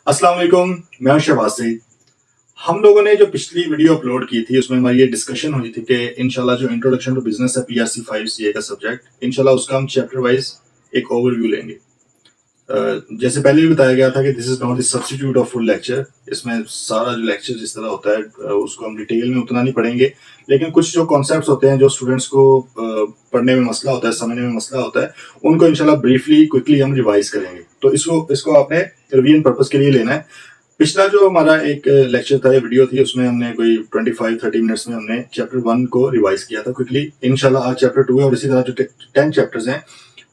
अस्सलाम वालेकुम, मैं हूं शहबाज सईद। हम लोगों ने जो पिछली वीडियो अपलोड की थी उसमें हमारी ये डिस्कशन हुई थी कि इंशाल्लाह जो इंट्रोडक्शन टू बिजनेस है पीआरसी 5 सीए का सब्जेक्ट इंशाल्लाह उसका हम चैप्टर वाइज एक ओवरव्यू लेंगे। जैसे पहले भी बताया गया था कि this is not the substitute of full lecture. इसमें सारा जो लेक्चर जिस तरह होता है उसको हम डिटेल में उतना नहीं पढ़ेंगे, लेकिन कुछ जो कॉन्सेप्ट्स होते हैं जो स्टूडेंट्स को पढ़ने में मसला होता है, समझने में मसला होता है, उनको इंशाल्लाह ब्रीफली क्विकली हम रिवाइज करेंगे। तो इसको आपने रिवीजन पर्पज के लिए लेना है। पिछला जो हमारा एक लेक्चर था, वीडियो थी, उसमें हमने कोई 25-30 मिनट्स में हमने चैप्टर 1 को रिवाइज किया था क्विकली। इंशाल्लाह आज चैप्टर 2 है और इसी तरह जो 10 चैप्टर्स हैं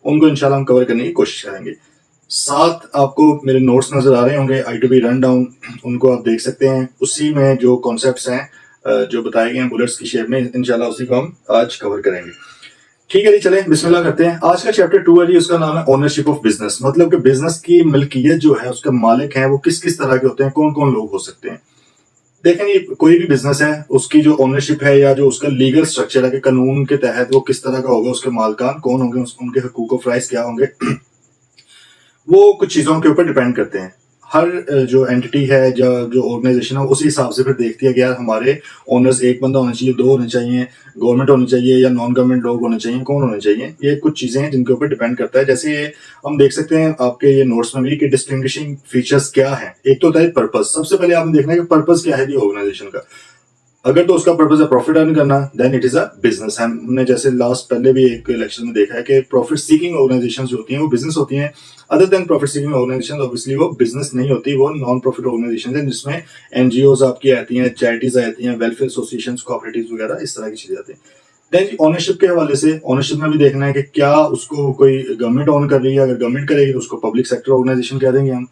उनको इंशाल्लाह हम कवर करने की कोशिश करेंगे। साथ आपको मेरे नोट्स नजर आ रहे होंगे, I2B रन डाउन, उनको आप देख सकते हैं। उसी में जो कॉन्सेप्ट्स हैं जो बताए गए हैं बुलेट्स की शेप में, इंशाल्लाह उसी को हम आज कवर करेंगे। ठीक है जी, चलें बिस्मिल्लाह करते हैं। आज का चैप्टर 2 है जी, उसका नाम है ओनरशिप ऑफ बिजनेस। मतलब कि बिजनेस की मिल्कियत जो है, उसके मालिक हैं वो किस किस तरह के होते हैं, कौन कौन लोग हो सकते हैं। देखें, ये कोई भी बिजनेस है, उसकी जो ओनरशिप है या जो उसका लीगल स्ट्रक्चर है कि कानून के तहत वो किस तरह का होगा, उसके मालकान कौन होंगे, उनके हकूक ऑफ राइट्स क्या होंगे, वो कुछ चीजों के ऊपर डिपेंड करते हैं। हर जो एंटिटी है, जो ऑर्गेनाइजेशन है, उसी हिसाब से फिर देखती है कि यार हमारे ओनर्स एक बंदा होना चाहिए, 2 होने चाहिए, गवर्नमेंट होनी चाहिए या नॉन गवर्नमेंट लोग होने चाहिए, कौन होने चाहिए। ये कुछ चीजें हैं जिनके ऊपर डिपेंड करता है। जैसे हम देख सकते हैं आपके ये नोट्स में भी कि डिस्टिंग्विशिंग फीचर्स क्या है। एक तो होता है पर्पज। सबसे पहले आपने देखना है कि पर्पज क्या है ऑर्गेनाइजेशन का। अगर तो उसका पर्पज है प्रॉफिट अर्न करना, then it is a business. हमने जैसे लास्ट पहले भी एक लेक्चर में देखा है कि प्रॉफिट सीकिंग ऑर्गेनाइजेशंस जो होती हैं वो बिजनेस होती हैं। Other than profit seeking organisations obviously वो बिजनेस नहीं होती, वो नॉन प्रॉफिट ऑर्गेनाइजेशंस हैं जिसमें एनजीओज आपकी आती हैं, चैरिटीज आती हैं, वेलफेयर एसोसिएशंस, कोऑपरेटिव्स वगैरह इस तरह की चीजें आती हैं। देन ओनरशिप के हवाले से, ओनरशिप में भी देखना है कि क्या उसको कोई गवर्नमेंट ओन कर रही है। अगर गवर्नमेंट करेगी तो उसको पब्लिक सेक्टर ऑर्गेनाइजेशन कह देंगे हम।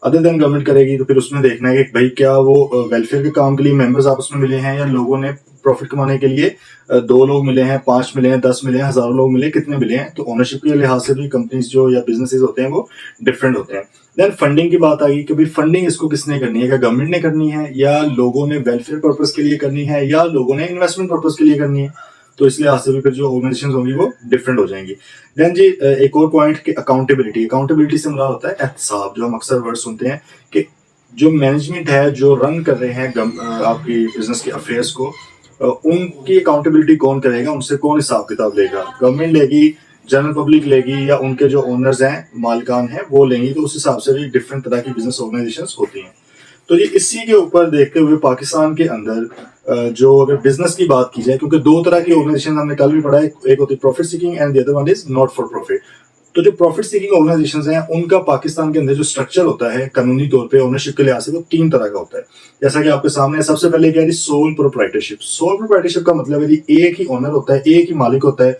अदर देन गवर्नमेंट करेगी तो फिर उसमें देखना है कि भाई क्या वो वेलफेयर के काम के लिए मेंबर्स आपस में मिले हैं या लोगों ने प्रॉफिट कमाने के लिए 2 लोग मिले हैं, 5 मिले हैं, 10 मिले हैं, हजारों लोग मिले, कितने मिले हैं। तो ओनरशिप के लिहाज से भी कंपनीज जो या बिजनेसेस होते हैं वो डिफरेंट होते हैं। देन फंडिंग की बात आई कि भाई फंडिंग इसको किसने करनी है, क्या गवर्नमेंट ने करनी है या लोगों ने वेलफेयर पर्पज के लिए करनी है या लोगों ने इन्वेस्टमेंट पर्पज के लिए करनी है। तो इस लिहाज से भी फिर जो ऑर्गेनाइजेशन होंगी वो डिफरेंट हो जाएंगी। देन जी एक और पॉइंट कि अकाउंटेबिलिटी। अकाउंटेबिलिटी से मुराद होता है एहतसाब, जो हम अक्सर वर्ड सुनते हैं कि जो मैनेजमेंट है, जो रन कर रहे हैं आपकी बिजनेस के अफेयर्स को, उनकी अकाउंटेबिलिटी कौन करेगा, उनसे कौन हिसाब किताब लेगा। गवर्नमेंट लेगी, जनरल पब्लिक लेगी या उनके जो ओनर्स हैं, मालिकान हैं, वो लेंगी। तो उस हिसाब से भी डिफरेंट तरह की बिजनेस ऑर्गेनाइजेशंस होती हैं। तो ये इसी के ऊपर देखते हुए पाकिस्तान के अंदर जो अगर बिजनेस की बात की जाए, क्योंकि 2 तरह की ऑर्गेनाइजेशन हमने कल भी पढ़ा है, एक होती है profit seeking and the other one is not for profit. तो जो प्रॉफिट सीकिंग ऑर्गेनाइजेशंस हैं उनका पाकिस्तान के अंदर जो स्ट्रक्चर होता है कानूनी तौर पे ओनरशिप के लिहाज से, वो 3 तरह का होता है। जैसा कि आपके सामने सबसे पहले क्या है, सोल प्रोप्राइटरशिप। सोल प्रोप्राइटरशिप का मतलब है एक ही ओनर होता है, एक ही मालिक होता है,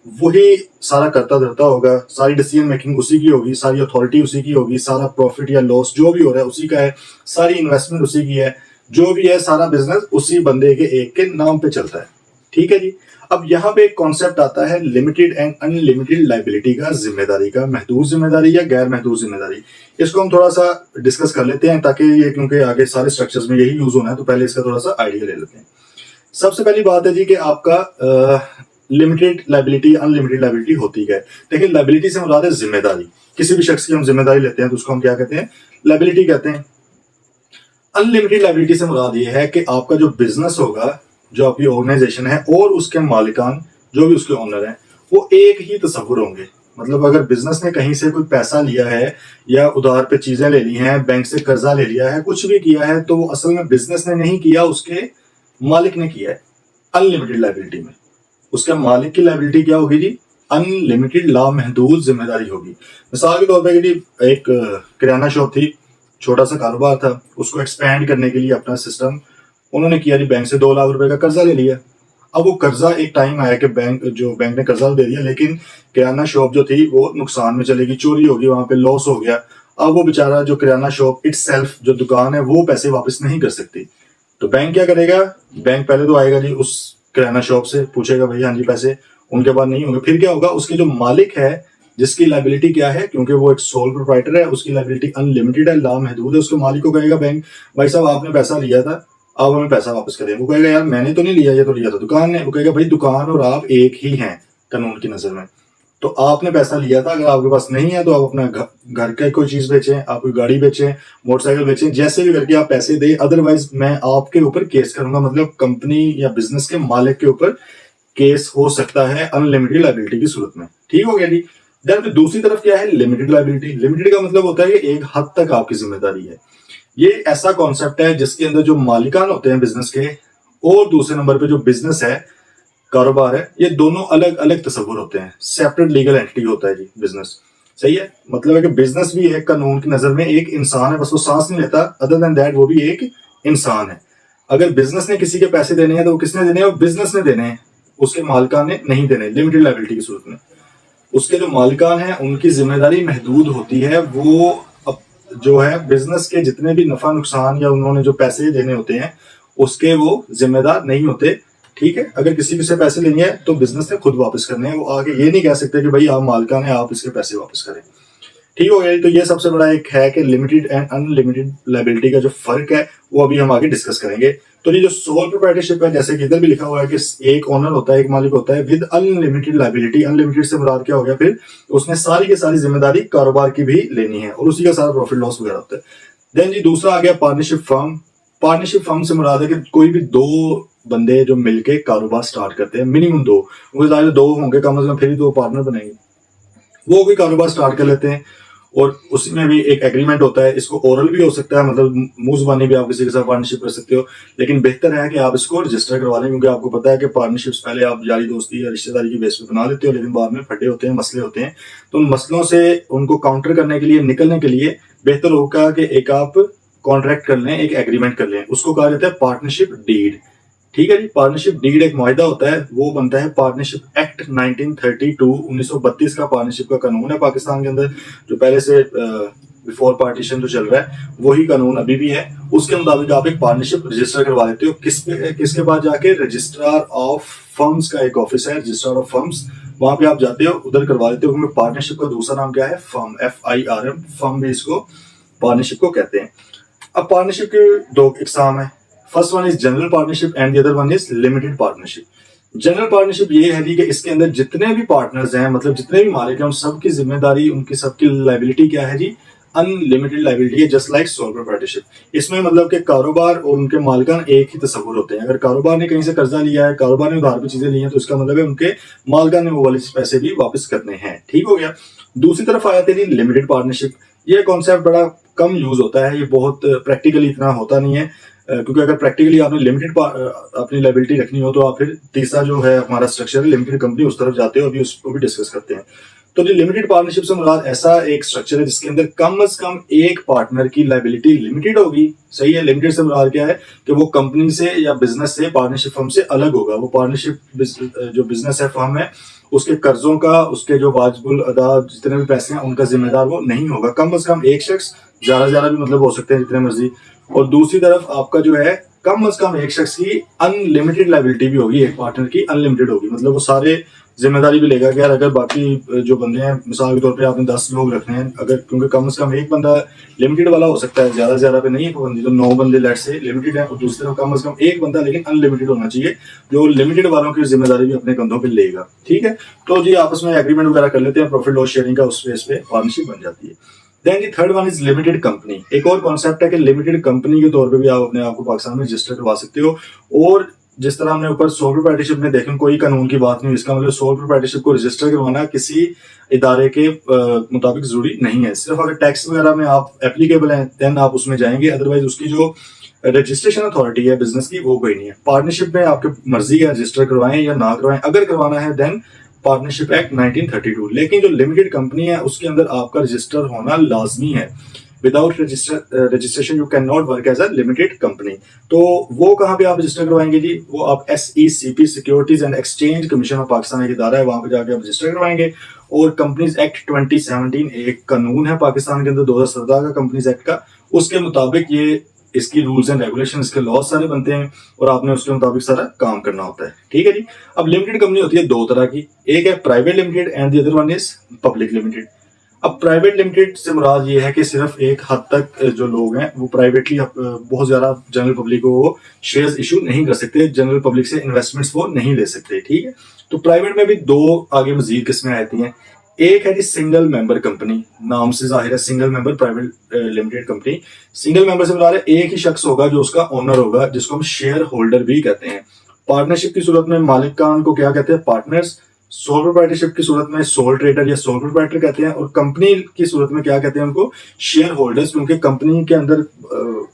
वही सारा करता धरता होगा, सारी डिसीजन मेकिंग उसी की होगी, सारी अथॉरिटी उसी की होगी, सारा प्रॉफिट या लॉस जो भी हो रहा है उसी का है, सारी इन्वेस्टमेंट उसी की है, जो भी है सारा बिजनेस उसी बंदे के एक के नाम पे चलता है। ठीक है जी। अब यहाँ पे एक कॉन्सेप्ट आता है लिमिटेड एंड अनलिमिटेड लाइबिलिटी का, जिम्मेदारी का, महदूद जिम्मेदारी या गैर महदूद जिम्मेदारी। इसको हम थोड़ा सा डिस्कस कर लेते हैं ताकि ये, क्योंकि आगे सारे स्ट्रक्चर्स में यही यूज होना है, तो पहले इसका थोड़ा सा आइडिया ले लेते हैं। सबसे पहली बात है जी कि आपका लिमिटेड लाइबिलिटी, अनलिमिटेड लाइबिलिटी होती है। देखिए, लाइबिलिटी से मुराद है जिम्मेदारी। किसी भी शख्स की हम जिम्मेदारी लेते हैं तो उसको हम क्या कहते हैं, लाइबिलिटी कहते हैं। अनलिमिटेड लाइबिलिटी से मुराद ये है कि आपका जो बिजनेस होगा, जो आपकी ऑर्गेनाइजेशन है और उसके मालिकान जो भी उसके ओनर हैं, वो एक ही तस्वुर होंगे। मतलब अगर बिजनेस ने कहीं से कोई पैसा लिया है या उधार पे चीजें ले ली हैं, बैंक से कर्जा ले लिया है, कुछ भी किया है, तो वो असल में बिजनेस ने नहीं किया, उसके मालिक ने किया है। अनलिमिटेड लाइबिलिटी में उसके मालिक की लाइबिलिटी क्या होगी जी, अनलिमिटेड, लामहदूद जिम्मेदारी होगी। मिसाल के तौर पर जी एक किराना शॉप थी, छोटा सा कारोबार था, उसको एक्सपैंड करने के लिए अपना सिस्टम उन्होंने किया जी, बैंक से 2 लाख रुपए का कर्जा ले लिया। अब वो कर्जा एक टाइम आया कि बैंक ने कर्जा दे दिया, लेकिन किराना शॉप जो थी वो नुकसान में चलेगी, चोरी होगी, वहां पे लॉस हो गया। अब वो बेचारा जो किराना शॉप इटसेल्फ जो दुकान है वो पैसे वापस नहीं कर सकती। तो बैंक क्या करेगा, बैंक पहले तो आएगा जी उस किराना शॉप से, पूछेगा भाई हाँ जी पैसे, उनके पास नहीं होंगे। फिर क्या होगा, उसके जो मालिक है जिसकी लाइबिलिटी क्या है, क्योंकि वो एक सोल प्रोप्राइटर है, उसकी लाइबिलिटी अनलिमिटेड है, लामहदूद है, उसके मालिक को कहेगा बैंक, भाई साहब आपने पैसा लिया था, अब हमें पैसा वापस करें। वो कहेगा यार मैंने तो नहीं लिया, ये तो लिया था दुकान ने। वो कहेगा भाई दुकान और आप एक ही हैं कानून की नजर में, तो आपने पैसा लिया था, अगर आपके पास नहीं है तो आप अपना घर का कोई चीज बेचें, आप कोई गाड़ी बेचें, मोटरसाइकिल बेचें, जैसे भी करके आप पैसे दें, अदरवाइज मैं आपके ऊपर केस करूंगा, मतलब कंपनी या बिजनेस के मालिक के ऊपर केस हो सकता है अनलिमिटेड लायबिलिटी की सूरत में। ठीक हो गया जी। देन फिर दूसरी तरफ क्या है, लिमिटेड लायबिलिटी। लिमिटेड का मतलब होता है कि एक हद तक आपकी जिम्मेदारी है। ये ऐसा कॉन्सेप्ट है जिसके अंदर जो मालिकान होते हैं बिजनेस के और दूसरे नंबर पे जो बिजनेस है, कारोबार है, ये दोनों अलग अलग तस्वुर होते हैं, सेपरेट लीगल एंटिटी होता है जी बिजनेस। सही है, मतलब है कि बिजनेस भी एक कानून की नजर में एक इंसान है, बस वो सांस नहीं लेता, अदर देन दैट वो भी एक इंसान है। अगर बिजनेस ने किसी के पैसे देने हैं तो वो किसने देने हैं, वो बिजनेस ने देने हैं, उसके मालिकान ने नहीं देने लिमिटेड लायबिलिटी की सूरत में। उसके जो मालिकान हैं उनकी जिम्मेदारी महदूद होती है, वो जो है बिजनेस के जितने भी नफा नुकसान या उन्होंने जो पैसे देने होते हैं उसके वो जिम्मेदार नहीं होते। ठीक है, अगर किसी से पैसे लेंगे तो बिजनेस ने खुद वापस करने हैं, वो आगे ये नहीं कह सकते कि भाई आप मालिकान हैं, आप इसके पैसे वापस करें। ठीक हो गया। तो ये सबसे बड़ा एक है कि लिमिटेड एंड अनलिमिटेड लायबिलिटी का जो फर्क है वो अभी हम आगे डिस्कस करेंगे। तो ये जो सोल प्रोप्राइटरशिप है, जैसे कि इधर भी लिखा हुआ है कि एक ओनर होता है, एक मालिक होता है विद अनलिमिटेड लायबिलिटी। अनलिमिटेड से मुराद क्या हो गया, फिर उसने सारी की सारी जिम्मेदारी कारोबार की भी लेनी है और उसी का सारा प्रॉफिट लॉस वगैरह होता है। देन जी दूसरा आ गया पार्टनरशिप फर्म। पार्टनरशिप फर्म से मुराद है कि कोई भी दो बंदे जो मिलके कारोबार स्टार्ट करते हैं, मिनिमम दो, उनके दो होंगे कम से कम, फिर ही तो पार्टनर बनेंगे, वो कोई कारोबार स्टार्ट कर लेते हैं और उसमें भी एक एग्रीमेंट होता है। इसको ओरल भी हो सकता है, मतलब मुंह जुबानी भी आप किसी के साथ पार्टनरशिप कर सकते हो, लेकिन बेहतर है कि आप इसको रजिस्टर करवा लें, क्योंकि आपको पता है कि पार्टनरशिप्स पहले आप यारी दोस्ती या रिश्तेदारी की बेस पे बना लेते हो, लेकिन बाद में फटे होते हैं, मसले होते हैं। तो उन मसलों से उनको काउंटर करने के लिए, निकलने के लिए बेहतर होगा कि एक आप कॉन्ट्रैक्ट कर लें, एक एग्रीमेंट कर लें, उसको कहा जाता है पार्टनरशिप डीड। ठीक है जी। पार्टनरशिप डीड एक मुआहिदा होता है, वो बनता है पार्टनरशिप एक्ट 1932 का पार्टनरशिप का कानून है पाकिस्तान के अंदर, जो पहले से बिफोर पार्टीशन जो चल रहा है वही कानून अभी भी है। उसके मुताबिक आप एक पार्टनरशिप रजिस्टर करवा लेते हो। किसके पास जाके, रजिस्ट्रार ऑफ फर्म्स का एक ऑफिस है, रजिस्ट्रार ऑफ फर्म्स, वहां पे आप जाते हो, उधर करवा लेते हो। क्योंकि पार्टनरशिप का दूसरा नाम क्या है, फर्म, FIRM, फर्म भी इसको पार्टनरशिप को कहते हैं। अब पार्टनरशिप के दो इकसाम है, first one is general partnership and the other one is limited partnership. General partnership ये है कि इसके अंदर जितने भी पार्टनर्स हैं, मतलब जितने भी मालिक हैं, उन सबकी जिम्मेदारी, उनकी सबकी लायबिलिटी क्या है जी, अनलिमिटेड लायबिलिटी है, जस्ट लाइक सोल प्रोप्राइटरशिप। इसमें मतलब कि कारोबार और उनके मालिकान एक ही तस्वुर होते हैं। अगर कारोबार ने कहीं से कर्जा लिया है, कारोबार ने उधार पे चीजें ली हैं, तो इसका मतलब है उनके मालिकान ने वो वाले पैसे भी वापस करने हैं। ठीक हो गया। दूसरी तरफ आया थी लिमिटेड पार्टनरशिप। ये कॉन्सेप्ट बड़ा कम यूज होता है, ये बहुत प्रैक्टिकली इतना होता नहीं है, क्योंकि अगर प्रैक्टिकली आपने लिमिटेड अपनी लायबिलिटी रखनी हो तो आप फिर तीसरा जो है हमारा स्ट्रक्चर है लिमिटेड कंपनी, उस तरफ जाते हो, अभी उसको भी डिस्कस करते हैं। तो ये लिमिटेड पार्टनरशिप से मुराद ऐसा एक स्ट्रक्चर है जिसके अंदर कम से कम एक पार्टनर की लायबिलिटी लिमिटेड होगी। सही है। लिमिटेड से मुराद क्या है कि वो कंपनी से या बिजनेस से, पार्टनरशिप फर्म से अलग होगा। वो पार्टनरशिप जो बिजनेस है, फर्म है, उसके कर्जों का, उसके जो वाजिबुल अदा जितने भी पैसे हैं उनका जिम्मेदार वो नहीं होगा। कम से कम एक शख्स, ज्यादा से ज्यादा भी मतलब हो सकते हैं जितने मर्जी। और दूसरी तरफ आपका जो है कम से कम एक शख्स की अनलिमिटेड लायबिलिटी भी होगी, एक पार्टनर की अनलिमिटेड होगी, मतलब वो सारे जिम्मेदारी भी लेगा कि यार अगर बाकी जो बंदे हैं, मिसाल के तौर पे आपने 10 लोग रखने हैं, अगर क्योंकि कम से कम एक बंदा लिमिटेड वाला हो सकता है, ज्यादा से ज्यादा पे नहीं है पाबंदी, तो 9 बंदे लेट से लिमिटेड है, और दूसरी तरफ कम से कम एक बंदा लेकिन अनलिमिटेड होना चाहिए, जो लिमिटेड वालों की जिम्मेदारी भी अपने कंधों पे लेगा। ठीक है। तो जी आपस में एग्रीमेंट वगैरह कर लेते हैं, प्रॉफिट लॉस शेयरिंग का, उस बेस पे पार्टनरशिप बन जाती है। Then the third one is limited company. एक और कॉन्सेप्ट है कि लिमिटेड कंपनी के तौर पे भी आप अपने आप को पाकिस्तान में रजिस्टर करवा सकते हो। और जिस तरह हमने ऊपर सोल प्रोप्राइटरशिप में देखें, कोई कानून की बात नहीं, इसका मतलब सोल प्रोप्राइटरशिप को रजिस्टर करवाना किसी इदारे के मुताबिक जरूरी नहीं है। सिर्फ अगर टैक्स वगैरह में आप एप्लीकेबल हैं देन आप उसमें जाएंगे, अदरवाइज उसकी जो रजिस्ट्रेशन अथॉरिटी है बिजनेस की वो कोई नहीं है। पार्टनरशिप में आपकी मर्जी है रजिस्टर करवाएं या ना करवाएं, अगर करवाना है देन पार्टनरशिप एक्ट 1932। लेकिन जो लिमिटेड कंपनी है उसके अंदर आपका रजिस्टर होना लाजमी है। Without registration you can not work as a limited company. तो वो कहाँ पे आप रजिस्टर करवाएंगे जी, वो आप SECP, securities and exchange commission of Pakistan एक इदारा है, वहां पे जाके आप रजिस्टर करवाएंगे। और कंपनीज एक्ट 2017 एक कानून है पाकिस्तान के अंदर 2017 का कंपनीज एक्ट का, उसके मुताबिक ये इसकी रूल्स एंड रेगुलेशन, इसके लॉ सारे बनते हैं और आपने उसके मुताबिक सारा काम करना होता है। ठीक है जी। अब लिमिटेड कंपनी होती है दो तरह की, एक है private limited and the other one is public limited. अब प्राइवेट लिमिटेड से मुराद ये है कि सिर्फ एक हद तक जो लोग हैं वो प्राइवेटली बहुत ज्यादा जनरल पब्लिक को शेयर्स इशू नहीं कर सकते, जनरल पब्लिक से इन्वेस्टमेंट्स वो नहीं ले सकते। ठीक है। तो प्राइवेट में भी दो आगे मजीद किस्में आती हैं। एक है जी सिंगल मेंबर कंपनी, नाम से जाहिर है single member private limited company. Single member से बता रहे एक ही शख्स होगा जो उसका ओनर होगा, जिसको हम शेयर होल्डर भी कहते हैं। पार्टनरशिप की सूरत में मालिकान को क्या कहते हैं? पार्टनर्स। सोल प्रोप्राइटरशिप की सूरत में सोल ट्रेडर या सोल प्रोप्राइटर कहते हैं। और कंपनी की सूरत में क्या कहते हैं उनको? Share holders. क्योंकि कंपनी के अंदर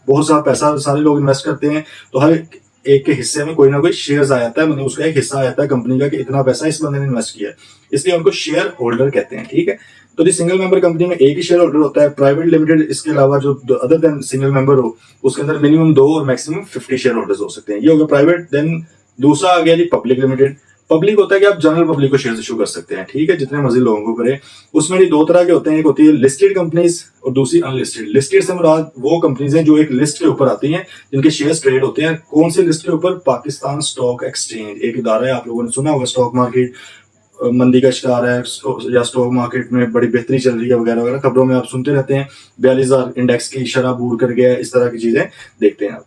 बहुत सारा पैसा सारे लोग इन्वेस्ट करते हैं, तो हर एक के हिस्से में कोई ना कोई शेयर्स आ जाता है, मतलब उसका एक हिस्सा आ जाता है कंपनी का कि इतना पैसा इस बंदे ने इन्वेस्ट किया है, इसलिए उनको शेयर होल्डर कहते हैं। ठीक है, तो जी सिंगल मेंबर कंपनी में एक ही शेयर होल्डर होता है। प्राइवेट लिमिटेड इसके अलावा जो अदर देन सिंगल मेंबर हो, उसके अंदर मिनिमम 2 और मैक्सिमम 50 शेयर होल्डर्स हो सकते हैं। ये हो गया प्राइवेट। देन दूसरा आ गया जी पब्लिक लिमिटेड। पब्लिक होता है कि आप जनरल पब्लिक को शेयर इशू कर सकते हैं, ठीक है, जितने मर्जी लोगों को करें। उसमें भी 2 तरह के होते हैं, एक होती है लिस्टेड कंपनीज और दूसरी अनलिस्टेड। लिस्टेड से मुराद वो कंपनीज हैं जो एक लिस्ट के ऊपर आती हैं, जिनके शेयर्स ट्रेड होते हैं। कौन से लिस्ट के ऊपर? पाकिस्तान स्टॉक एक्सचेंज एक इदारा है, आप लोगों ने सुना होगा। स्टॉक मार्केट मंदी का शिकार है या स्टॉक मार्केट में बड़ी बेहतरी चल रही है वगैरह वगैरह, खबरों में आप सुनते रहते हैं। 42,000 इंडेक्स की शरह बूर कर गया, इस तरह की चीजें देखते हैं आप।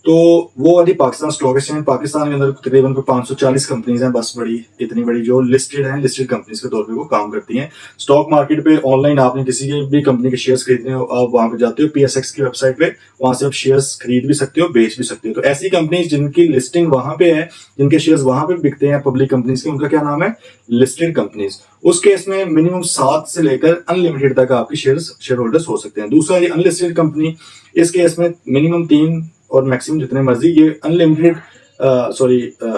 तो वो वाली पाकिस्तान स्टॉक एक्सचेंज, पाकिस्तान के अंदर तकरीबन 540 कंपनीज हैं, बस बड़ी इतनी बड़ी जो लिस्टेड हैं, लिस्टेड कंपनीज के तौर पे वो काम करती हैं। स्टॉक मार्केट पे ऑनलाइन आपने किसी की भी कंपनी के शेयर्स खरीदने हो, आप वहां पे जाते हो PSX की वेबसाइट पे, वहां से आप शेयर्स खरीद भी सकते हो, बेच भी सकते हो। तो ऐसी कंपनीज जिनकी लिस्टिंग वहां पे है, जिनके शेयर्स वहां पे बिकते हैं पब्लिक कंपनीज के, उनका क्या नाम है? Listed companies. उस केस में मिनिमम 7 से लेकर अनलिमिटेड तक आपके शेयर होल्डर्स हो सकते हैं। दूसरा ये अनलिस्टेड कंपनी, इस केस में मिनिमम 3 और मैक्सिमम जितने मर्जी। ये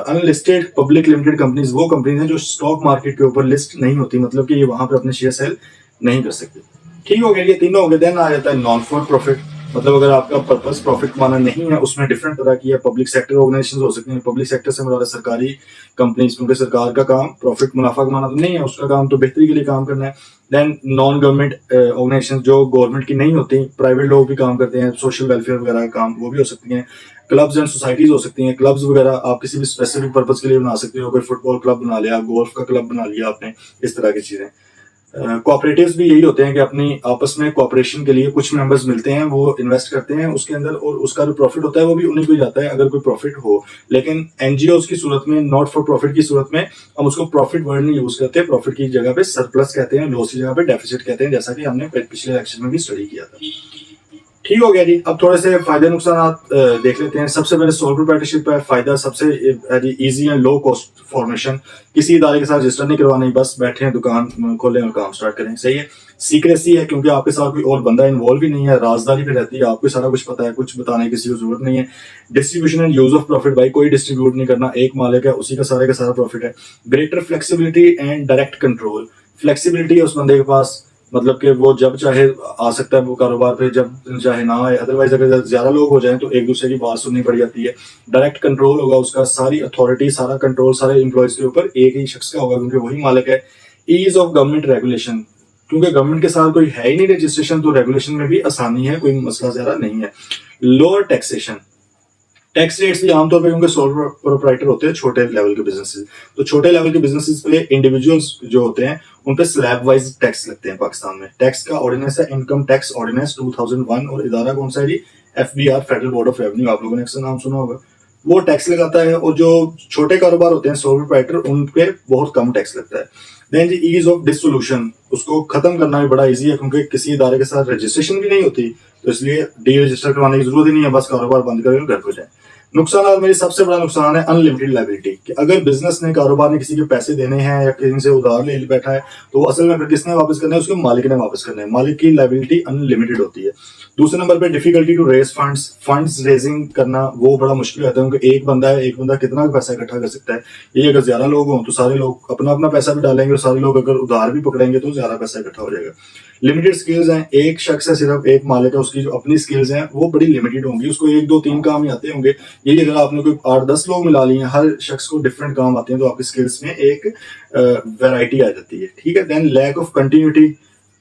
अनलिस्टेड पब्लिक लिमिटेड कंपनीज वो कंपनीज हैं जो स्टॉक मार्केट के ऊपर लिस्ट नहीं होती, मतलब कि ये वहां पर अपने शेयर सेल नहीं कर सकते। ठीक हो गया, ये तीनों हो गए। देन आ जाता है नॉन फॉर प्रॉफिट, मतलब अगर आपका पर्पस प्रॉफिट कमाना नहीं है, उसमें डिफरेंट तरह की है। पब्लिक सेक्टर ऑर्गेनाइजेशन हो सकती हैं। पब्लिक सेक्टर से मतलब सरकारी कंपनीज, क्योंकि सरकार का काम प्रॉफिट मुनाफा कमाना तो नहीं है, उसका काम तो बेहतरी के लिए काम करना है। देन नॉन गवर्नमेंट ऑर्गेनाइजेशन जो गवर्नमेंट की नहीं होती, प्राइवेट लोग भी काम करते हैं, सोशल वेलफेयर वगैरह का काम, वो भी हो सकती हैं। क्लब्स एंड सोसाइटीज हो सकती हैं। क्लब्स वगैरह आप किसी भी स्पेसिफिक पर्पस के लिए बना सकते हो, कोई फुटबॉल क्लब बना लिया, गोल्फ का क्लब बना लिया आपने, इस तरह की चीजें। कोऑपरेटिव्स भी यही होते हैं कि अपनी आपस में कोऑपरेशन के लिए कुछ मेंबर्स मिलते हैं, वो इन्वेस्ट करते हैं उसके अंदर, और उसका जो प्रॉफिट होता है वो भी उन्हीं को जाता है अगर कोई प्रॉफिट हो। लेकिन एनजीओ की सूरत में, नॉट फॉर प्रॉफिट की सूरत में, हम उसको प्रॉफिट वर्ड नहीं यूज करते। प्रॉफिट की जगह पे सरप्लस कहते हैं, लॉस की जगह पे डेफिसिट कहते हैं, जैसा कि हमने पिछले लेक्चर में भी स्टडी किया था। ठीक हो गया जी। अब थोड़े से फायदे नुकसान देख लेते हैं। सबसे पहले सोल प्रोप्राइटरशिप है फायदा सबसे इजी है, लो कॉस्ट फॉर्मेशन। किसी इदारे के साथ रजिस्टर नहीं करवाना, बस बैठे हैं, दुकान खोलें और काम स्टार्ट करें, सही है। सीक्रेसी है, क्योंकि आपके साथ कोई और बंदा इन्वॉल्व ही नहीं है, राजदारी पे रहती है, आपको सारा कुछ पता है, कुछ बताने की किसी को जरूरत नहीं है। Distribution and use of profit, भाई कोई डिस्ट्रीब्यूट नहीं करना, एक मालिक है, उसी का सारा प्रॉफिट है। Greater flexibility and direct control, flexibility है उस बंदे के पास, मतलब कि वो जब चाहे आ सकता है वो कारोबार पे, जब चाहे ना आए। अदरवाइज अगर ज्यादा लोग हो जाएं तो एक दूसरे की बात सुननी पड़ जाती है। डायरेक्ट कंट्रोल होगा उसका, सारी अथॉरिटी, सारा कंट्रोल सारे एम्प्लॉयज के ऊपर एक ही शख्स का होगा, क्योंकि वही मालिक है। ईज ऑफ गवर्नमेंट रेगुलेशन, क्योंकि गवर्नमेंट के साथ कोई है ही नहीं रजिस्ट्रेशन, तो रेगुलेशन में भी आसानी है, कोई मसला ज्यादा नहीं है। लोअर टैक्सेशन, टैक्स रेट्स भी आमतौर पे, क्योंकि सोल प्रोप्राइटर होते हैं छोटे लेवल के बिजनेसेस, तो छोटे लेवल के बिजनेसेस पे इंडिविजुअल्स जो होते हैं उन पे स्लैब वाइज टैक्स लगते हैं। पाकिस्तान में टैक्स का ऑर्डिनेंस है इनकम टैक्स ऑर्डिनेंस 2001, और इदारा कौन सा है जी? FBR, federal board of revenue, आप लोगों ने अक्सर नाम सुना होगा। वो टैक्स लगाता है, और जो छोटे कारोबार होते हैं सोल प्रोप्राइटर, उन पे बहुत कम टैक्स लगता है। Then the ease of dissolution, उसको खत्म करना भी बड़ा इजी है, क्योंकि किसी इदारे के साथ रजिस्ट्रेशन भी नहीं होती, तो इसलिए डी रजिस्टर करवाने की जरूरत ही नहीं है, बस कारोबार बंद करें घर को जाए। नुकसान, मेरी सबसे बड़ा नुकसान है अनलिमिटेड लायबिलिटी, कि अगर बिजनेस ने, कारोबार ने किसी के पैसे देने हैं या कहीं से उधार ले बैठा है, तो वो असल में फिर किसने वापस करना है? उसके मालिक ने वापस करना है। मालिक की लायबिलिटी अनलिमिटेड होती है। दूसरे नंबर पे difficulty to raise funds raising करना वो बड़ा मुश्किल होता है, क्योंकि एक बंदा कितना पैसा इकट्ठा कर सकता है। ये अगर ज्यादा लोग हों तो सारे लोग अपना अपना पैसा भी डालेंगे, और सारे लोग अगर उधार भी पकड़ेंगे तो ज्यादा पैसा इकट्ठा हो जाएगा। लिमिटेड स्किल्स हैं, एक शख्स है, सिर्फ एक मालिक है, उसकी जो अपनी स्किल्स हैं वो बड़ी लिमिटेड होंगी, उसको 1 2 3 काम ही आते होंगे। यही अगर आपने कोई 8 10 लोग मिला लिए, हर शख्स को डिफरेंट काम आते हैं, तो आपकी स्किल्स में एक वैरायटी आ जाती है। ठीक है। देन लैक ऑफ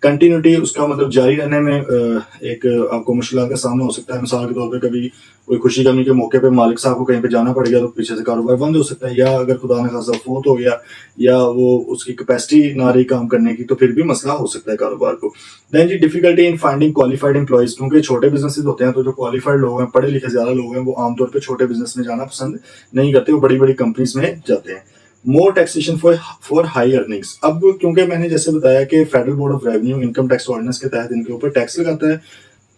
कंटिन्यूटी, उसका मतलब जारी रहने में एक आपको मुश्किल का सामना हो सकता है। मिसाल के तौर पे कभी कोई खुशी गमी के मौके पे मालिक साहब को कहीं पे जाना पड़ गया, तो पीछे से कारोबार बंद हो सकता है, या अगर खुदा न खासा फौत हो गया, या वो उसकी कैपेसिटी ना रही काम करने की, तो फिर भी मसला हो सकता है कारोबार को। Then the difficulty in finding qualified employees, क्योंकि छोटे बिजनेसेस होते हैं, तो जो क्वालिफाइड लोग हैं, पढ़े लिखे ज्यादा लोग हैं, वो आमतौर पर छोटे बिजनेस में जाना पसंद नहीं करते, वो बड़ी बड़ी कंपनीज में जाते हैं। More taxation for high earnings. अब क्योंकि मैंने जैसे बताया कि federal board of revenue income tax ordinance के तहत इनके ऊपर टैक्स लगाता है,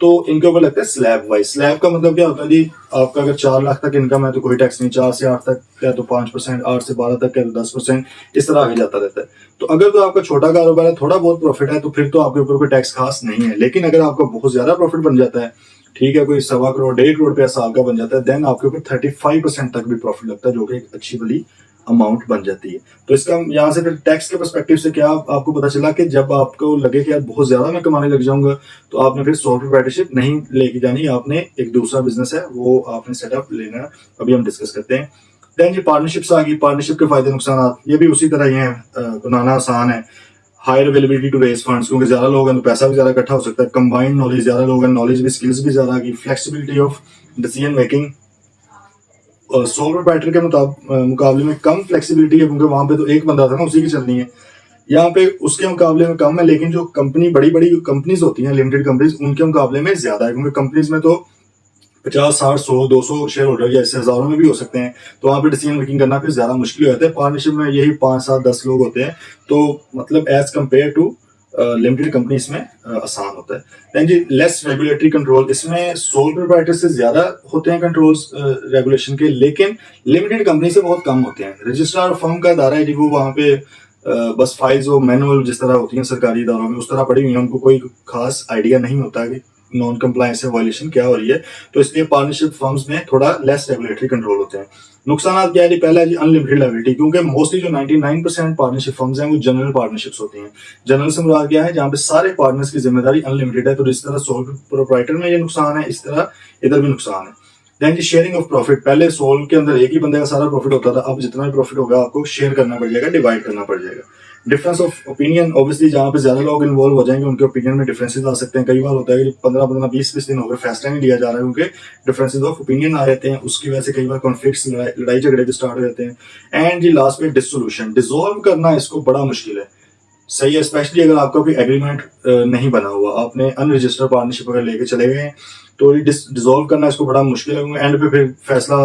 तो इनके ऊपर लगता है स्लैब वाइज। स्लैब का मतलब क्या होता है जी, आपका अगर 4 लाख तक इनकम है तो कोई टैक्स नहीं, 4 से 8 तक क्या तो 5%, 8 से 12 तक क्या तो 10%, इस तरह आगे जाता रहता है। तो अगर तो आपका छोटा कारोबार है, थोड़ा बहुत प्रॉफिट है, तो फिर तो आपके ऊपर कोई टैक्स खास नहीं है। लेकिन अगर आपका बहुत ज्यादा प्रॉफिट बन जाता है, ठीक है, कोई 1.25 करोड़ 1.5 करोड़ रुपया साल का बन जाता है, देन आपके ऊपर 35% तक भी प्रॉफिट लगता है, जो कि एक अच्छी बड़ी अमाउंट बन जाती है। तो इसका यहाँ से फिर टैक्स के पर्सपेक्टिव से क्या आपको पता चला कि जब आपको लगे कि यार बहुत ज्यादा मैं कमाने लग जाऊंगा, तो आपने फिर सोल प्रोप्राइटरशिप नहीं लेके जानी, आपने एक दूसरा बिजनेस है वो आपने सेटअप लेना। अभी हम डिस्कस करते हैं। देन ये पार्टनरशिप्स आ गई। पार्टनरशिप के फायदे नुकसान ये भी उसी तरह ही हैं, बनाना आसान है। Higher availability to raise funds, क्योंकि ज्यादा लोग हैं तो पैसा भी ज्यादा इकट्ठा हो सकता है। कंबाइंड नॉलेज, ज्यादा लोग हैं, नॉलेज भी, स्किल्स भी ज्यादा की। Flexibility of decision making, sole proprietor के मुकाबले में कम फ्लेक्सिबिलिटी है, क्योंकि वहां पे तो एक बंदा था ना, उसी की चलनी है। यहाँ पे उसके मुकाबले में कम है, लेकिन जो कंपनी बड़ी बड़ी कंपनीज होती हैं, लिमिटेड कंपनीज, उनके मुकाबले में ज्यादा है, क्योंकि कंपनीज में तो 50, 60, 100, 200 शेयर होल्डर या इससे हजारों में भी हो सकते हैं, तो वहां पे डिसीजन मेकिंग करना फिर ज्यादा मुश्किल हो जाता है। पार्टनरशिप में यही 5, 7, 10 लोग होते हैं, तो मतलब as compare to limited company इसमें आसान होता है। Then the less regulatory control, इसमें सोल प्रोप्राइटर से ज्यादा होते हैं कंट्रोल्स रेगुलेशन के, लेकिन लिमिटेड कंपनी से बहुत कम होते हैं। रजिस्ट्रार फर्म का दायरा है जी, वो वहां पे बस फाइल्स और मैनुअल जिस तरह होती हैं सरकारी इदारों में, उस तरह पड़ी हुई है, उनको कोई खास आइडिया नहीं होता कि नॉन कंप्लायंस या वायलेशन क्या हो रही है। तो इसलिए पार्टनरशिप फर्म्स में थोड़ा लेस रेगुलेटरी कंट्रोल होते हैं। नुकसान क्या है? पहला है जी अनलिमिटेड लायबिलिटी, क्योंकि मोस्टली जो 99% पार्टनरशिप फर्म्स हैं वो जनरल पार्टनरशिप्स होती हैं। जनरल से मुराद क्या है? जहां पे सारे पार्टनर्स की जिम्मेदारी अनलिमिटेड है। तो जिस तरह सोल प्रोप्राइटर में ये नुकसान है, इस तरह इधर भी नुकसान है। Then the sharing of profit, पहले सोल के अंदर एक ही बंदे का सारा प्रॉफिट होता था, अब जितना भी प्रॉफिट होगा आपको शेयर करना पड़ जाएगा, डिवाइड करना पड़ जाएगा। डिफरेंस ऑफ ओपिनियन, ऑब्वियसली जहां पे ज्यादा लोग इन्वॉल्व हो जाएंगे उनके ओपिनियन में डिफरेंसेस आ सकते हैं। कई बार होता है कि 15-15, 20-20 दिन हो गए फैसला नहीं लिया जा रहा है, क्योंकि डिफरेंसेस ऑफ ओपिनियन आ जाते हैं। उसकी वजह से कई बार कॉन्फ्लिक्ट्स, लड़ाई झगड़े भी स्टार्ट हो जाते हैं। एंड जी लास्ट में डिसोल्यूशन, डिसॉल्व करना इसको बड़ा मुश्किल है। सही है, स्पेशली अगर आपका कोई एग्रीमेंट नहीं बना हुआ, आपने अनरजिस्टर्ड पार्टनरशिप अगर लेके चले गए हैं, तो ये डिसॉल्व करना इसको बड़ा मुश्किल है। एंड पे फिर फैसला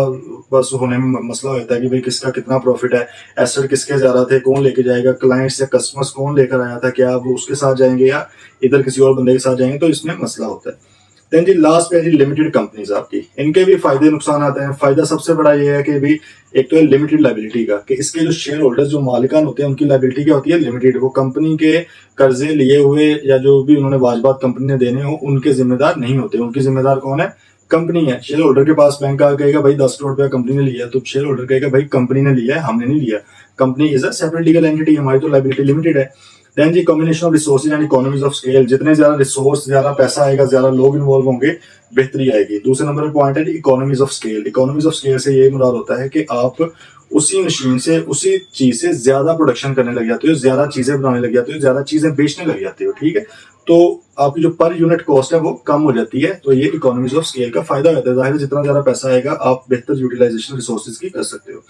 बस होने में मसला होता है कि भाई किसका कितना प्रॉफिट है, एसेट किसके ज्यादा थे, कौन लेके जाएगा, क्लाइंट्स या कस्टमर्स कौन लेकर आया था, क्या वो उसके साथ जाएंगे या इधर किसी और बंदे के साथ जाएंगे, तो इसमें मसला होता है। देन जी लास्ट पे है जी लिमिटेड कंपनीज आपकी, इनके भी फायदे नुकसान आते हैं। फायदा सबसे बड़ा ये है कि भी एक तो है लिमिटेड लायबिलिटी का, कि इसके जो शेयर होल्डर्स, जो मालिकान होते हैं, उनकी लायबिलिटी क्या होती है? लिमिटेड। वो कंपनी के कर्जे लिए हुए या जो भी उन्होंने वाजबात कंपनी ने देने हो, उनके जिम्मेदार नहीं होते। उनकी जिम्मेदार कौन है? कंपनी है। शेयर होल्डर के पास बैंक आ कहेगा भाई 10 करोड़ रुपया कंपनी ने लिया, तो शेयर होल्डर कहेगा भाई कंपनी ने लिया है, हमने नहीं लिया। Company is a separate legal entity, हमारी तो लायबिलिटी लिमिटेड है। Then the combination of resources and economies of scale, जितने ज्यादा रिसोर्स, ज्यादा पैसा आएगा, ज्यादा लोग इन्वॉल्व होंगे, बेहतरी आएगी। दूसरे नंबर पर पॉइंट है जी economies of scale. Economies of scale से ये मुराद होता है कि आप उसी मशीन से, उसी चीज से ज्यादा प्रोडक्शन करने लग जाते हो, ज्यादा चीजें बनाने लग जाते हो, ज्यादा चीजें बेचने लग जाते हो, ठीक है। तो आपकी जो पर यूनिट कॉस्ट है वो कम हो जाती है। तो ये इकोनॉमीज ऑफ स्केल का फायदा होता है। जाहिर है जितना ज्यादा पैसा आएगा आप बेहतर यूटिलाइजेशन रिसोर्सेज की कर सकते हो।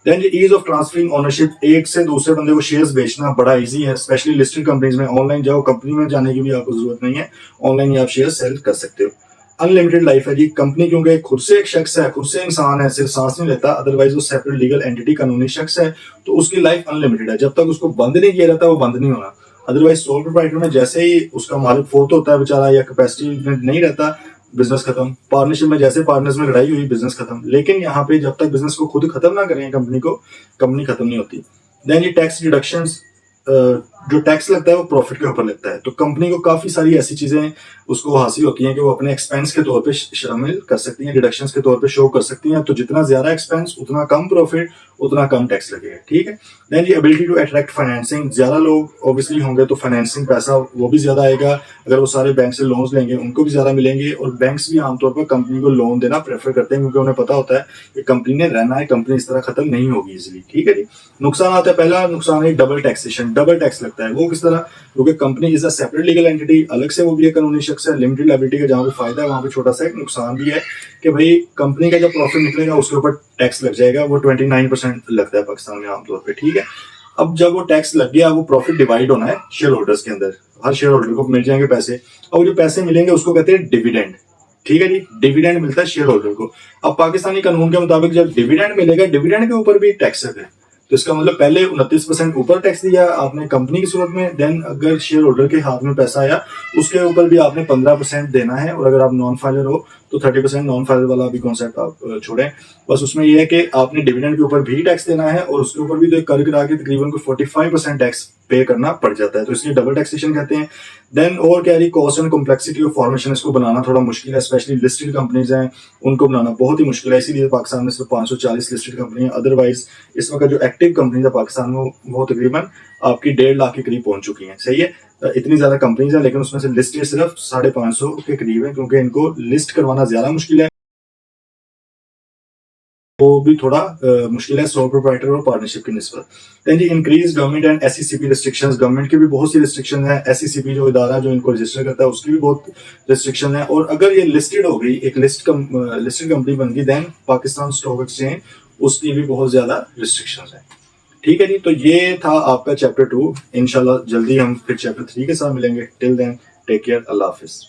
देन ये ईज ऑफ ट्रांसफरिंग ओनरशिप, एक से दूसरे बंदे को शेयर्स बेचना बड़ा इजी है, स्पेशली लिस्टेड कंपनीज में। ऑनलाइन जाओ, कंपनी में जाने की भी आपको जरूरत नहीं है, ऑनलाइन ही आप शेयर सेल कर सकते हो। अनलिमिटेड लाइफ है जी कंपनी, क्योंकि खुद से एक शख्स है, खुद से इंसान है, सिर्फ सांस नहीं लेता, अदरवाइज वो सेपरेट लीगल एंटिटी, कानूनी शख्स है, तो उसकी लाइफ अनलिमिटेड है। जब तक उसको बंद नहीं किया जाता वो बंद नहीं होना। अदरवाइज सोल प्रोप्राइटर में जैसे ही उसका मालिक फोत होता है बेचारा, या कैपेसिटी में नहीं रहता, बिजनेस खत्म। पार्टनरशिप में जैसे पार्टनर्स में लड़ाई हुई, बिजनेस खत्म। लेकिन यहाँ पे जब तक बिजनेस को खुद खत्म ना करें कंपनी को, कंपनी खत्म नहीं होती। देन ये टैक्स डिडक्शंस, जो टैक्स लगता है वो प्रॉफिट के ऊपर लगता है, तो कंपनी को काफी सारी ऐसी चीजें उसको हासिल होती हैं कि वो अपने एक्सपेंस के तौर पे शामिल कर सकती हैं, डिडक्शंस के तौर पे शो कर सकती हैं। तो जितना ज्यादा एक्सपेंस उतना कम प्रॉफिट, उतना कम टैक्स लगेगा, ठीक है। देन ये एबिलिटी टू अट्रैक्ट फाइनेंसिंग, ज्यादा लोग ऑब्वियसली होंगे तो फाइनेंसिंग पैसा वो भी ज्यादा आएगा। अगर वो सारे बैंक से लोन्स लेंगे उनको भी ज्यादा मिलेंगे, और बैंक्स भी आमतौर पर कंपनी को लोन देना प्रेफर करते हैं, क्योंकि उन्हें पता होता है कि कंपनी ने रहना है, कंपनी इस तरह खत्म नहीं होगी इजिली, ठीक है जी। नुकसान आता है, पहला नुकसान है डबल टैक्सेशन, डबल टैक्स लगता है। वो किस तरह? क्योंकि company is a separate legal entity, अलग से वो भी एक कानूनी शख्स है। लिमिटेड लायबिलिटी का जहां पे फायदा है वहां पे छोटा सा एक नुकसान भी है कि भाई कंपनी का जब प्रॉफिट निकलेगा उसके ऊपर टैक्स लग जाएगा, वो 29% लगता है पाकिस्तान में आमतौर पे, ठीक है। अब जब वो टैक्स लग गया, वो प्रॉफिट डिवाइड होना है शेयर होल्डर्स के अंदर, हर शेयर होल्डर को मिल जाएंगे पैसे, और जो पैसे मिलेंगे उसको कहते हैं डिविडेंड, ठीक है जी। डिविडेंड मिलता है शेयर होल्डर को। अब पाकिस्तानी कानून के मुताबिक जब डिविडेंड मिलेगा, डिविडेंड के ऊपर भी टैक्स है, तो इसका मतलब पहले 29% ऊपर टैक्स दिया आपने कंपनी की सूरत में, देन अगर शेयर होल्डर के हाथ में पैसा आया उसके ऊपर भी आपने 15% देना है, और अगर आप नॉन फाइलर हो तो 30%। नॉन फाइलर वाला भी कॉन्सेप्ट आप छोड़ें, बस उसमें यह है कि आपने डिविडेंड के ऊपर भी टैक्स देना है, और उसके ऊपर भी तो कर करा के तकरीबन को 45% टैक्स पे करना पड़ जाता है, तो इसलिए डबल टैक्सेशन कहते हैं। देन और क्या है, cost and complexity of formation, इसको बनाना थोड़ा मुश्किल है, स्पेशली लिस्टेड कंपनीज हैं उनको बनाना बहुत ही मुश्किल है, इसीलिए पाकिस्तान में सिर्फ 540 लिस्टेड कंपनी है। अदरवाइज इस वक्त जो एक्टिव कंपनीज है पाकिस्तान में वो तकरीबन आपकी 1.5 लाख के करीब पहुंच चुकी हैं। सही है, इतनी ज्यादा कंपनीज है, लेकिन उसमें से लिस्टेड सिर्फ 550 के करीब है, क्योंकि इनको लिस्ट करवाना ज्यादा मुश्किल है, वो भी थोड़ा मुश्किल है सोल प्रोप्राइटर और पार्टनरशिप की निस्बत। देन जी increase government and SECP restrictions, government की भी बहुत सी रिस्ट्रिक्शन है, एसईसीपी जो इदारा जो इनको रजिस्टर करता है उसकी भी बहुत रिस्ट्रिक्शन है, और अगर ये लिस्टेड हो गई, एक लिस्टेड कंपनी बन गई, देन पाकिस्तान स्टॉक एक्सचेंज उसकी भी बहुत ज्यादा रिस्ट्रिक्शन है। ठीक है जी, तो ये था आपका चैप्टर 2। इंशाल्लाह जल्दी हम फिर चैप्टर 3 के साथ मिलेंगे। टिल देन टेक केयर, अल्लाह हाफिज।